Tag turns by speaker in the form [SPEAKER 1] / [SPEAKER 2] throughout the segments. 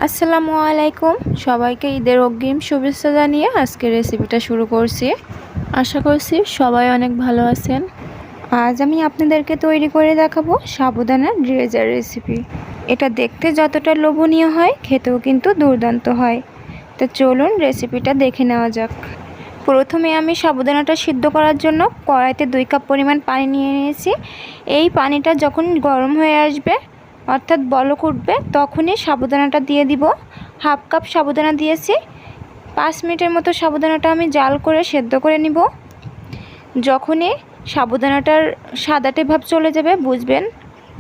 [SPEAKER 1] আসসালামু আলাইকুম, সবাইকে ঈদের অগ্রিম শুভেচ্ছা জানিয়ে আজকে রেসিপিটা শুরু করছি। আশা করছি সবাই অনেক ভালো আছেন। আজ আমি আপনাদেরকে তৈরি করে দেখাবো সাবুদানার ড্রেজার রেসিপি। এটা দেখতে যতটা লোভনীয় হয়, খেতেও কিন্তু দুর্দান্ত হয়। তো চলুন রেসিপিটা দেখে নেওয়া যাক। প্রথমে আমি সাবুদানাটা সিদ্ধ করার জন্য কড়াইতে 2 কাপ পরিমাণ পানি নিয়ে নিয়েছি। এই পানিটা যখন গরম হয়ে আসবে অর্থাৎ বলক উঠবে তখনই সাবুদানাটা দিয়ে দিব। হাফ কাপ সাবুদানা দিয়েছি। 5 মিনিটের মতো সাবুদানাটা আমি জাল করে সেদ্ধ করে নিব। যখনই সাবুদানাটার সাদাটে ভাব চলে যাবে বুঝবেন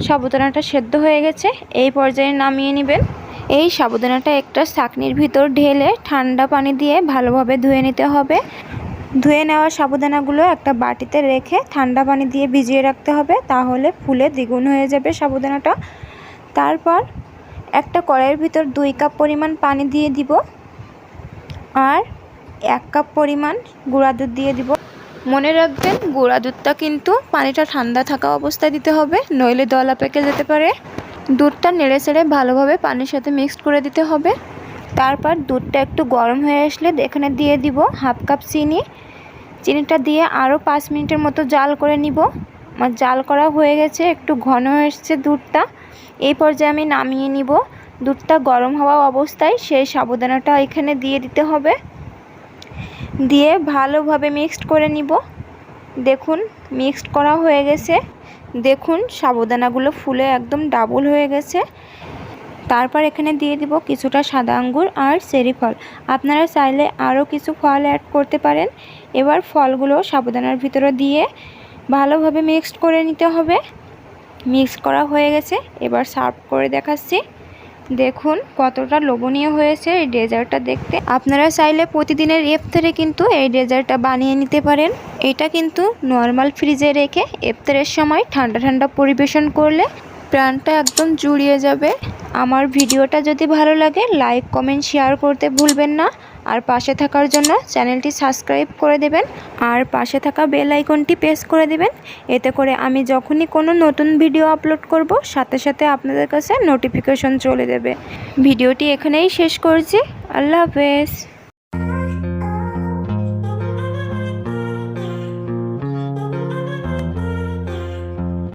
[SPEAKER 1] সাবুদানাটা সেদ্ধ হয়ে গেছে। এই পর্যায়ে নামিয়ে নেবেন। এই সাবুদানাটা একটা ছাঁকনির ভিতর ঢেলে ঠান্ডা পানি দিয়ে ভালোভাবে ধুয়ে নিতে হবে। ধুয়ে নেওয়া সাবুদানাগুলো একটা বাটিতে রেখে ঠান্ডা পানি দিয়ে ভিজিয়ে রাখতে হবে, তাহলে ফুলে দ্বিগুণ হয়ে যাবে সাবুদানাটা। তারপর একটা কড়াইয়ের ভিতর 2 কাপ পরিমাণ পানি দিয়ে দিব আর 1 কাপ পরিমাণ গুঁড়া দুধ দিয়ে দিব। মনে রাখবেন গুঁড়া দুধটা কিন্তু পানিটা ঠান্ডা থাকা অবস্থায় দিতে হবে, নইলে দলা পেকে যেতে পারে। দুধটা নেড়ে চেড়ে ভালোভাবে পানির সাথে মিক্সড করে দিতে হবে। তারপর দুধটা একটু গরম হয়ে আসলে এখানে দিয়ে দিব হাফ কাপ চিনি। চিনিটা দিয়ে আরও 5 মিনিটের মতো জাল করে নিব। আমার জাল করা হয়ে গেছে, একটু ঘন হয়ে এসেছে দুধটা। এই পর্যায়ে আমি নামিয়ে নিব। দুধটা গরম হওয়া অবস্থায় সেই সাবুদানাটা এখানে দিয়ে দিতে হবে। দিয়ে ভালোভাবে মিক্সড করে নিব। দেখুন মিক্সড করা হয়ে গেছে। দেখুন সাবুদানাগুলো ফুলে একদম ডাবল হয়ে গেছে। তারপর এখানে দিয়ে দিব কিছুটা সাদা আঙ্গুর আর চেরি ফল। আপনারা চাইলে আরও কিছু ফল অ্যাড করতে পারেন। এবার ফলগুলো সাবুদানার ভিতরে দিয়ে ভালোভাবে মিক্সড করে নিতে হবে। মিক্স করা হয়ে গেছে, এবার সার্ভ করে দেখাচ্ছি। দেখুন কতটা লোভনীয় হয়েছে এই ডেজার্টটা দেখতে। আপনারা চাইলে প্রতিদিনের ইফতারে কিন্তু এই ডেজার্টটা বানিয়ে নিতে পারেন। এটা কিন্তু নর্মাল ফ্রিজে রেখে ইফতারের সময় ঠান্ডা ঠান্ডা পরিবেশন করলে প্রাণটা একদম জুড়িয়ে যাবে। আমার ভিডিওটা যদি ভালো লাগে লাইক কমেন্ট শেয়ার করতে ভুলবেন না। আর পাশে থাকার জন্য চ্যানেলটি সাবস্ক্রাইব করে দেবেন আর পাশে থাকা বেল আইকনটি প্রেস করে দেবেন। এতে করে আমি যখনই কোনো নতুন ভিডিও আপলোড করব সাথে সাথে আপনাদের কাছে নোটিফিকেশন চলে যাবে। ভিডিওটি এখানেই শেষ করছি। আল্লাহ হাফেজ।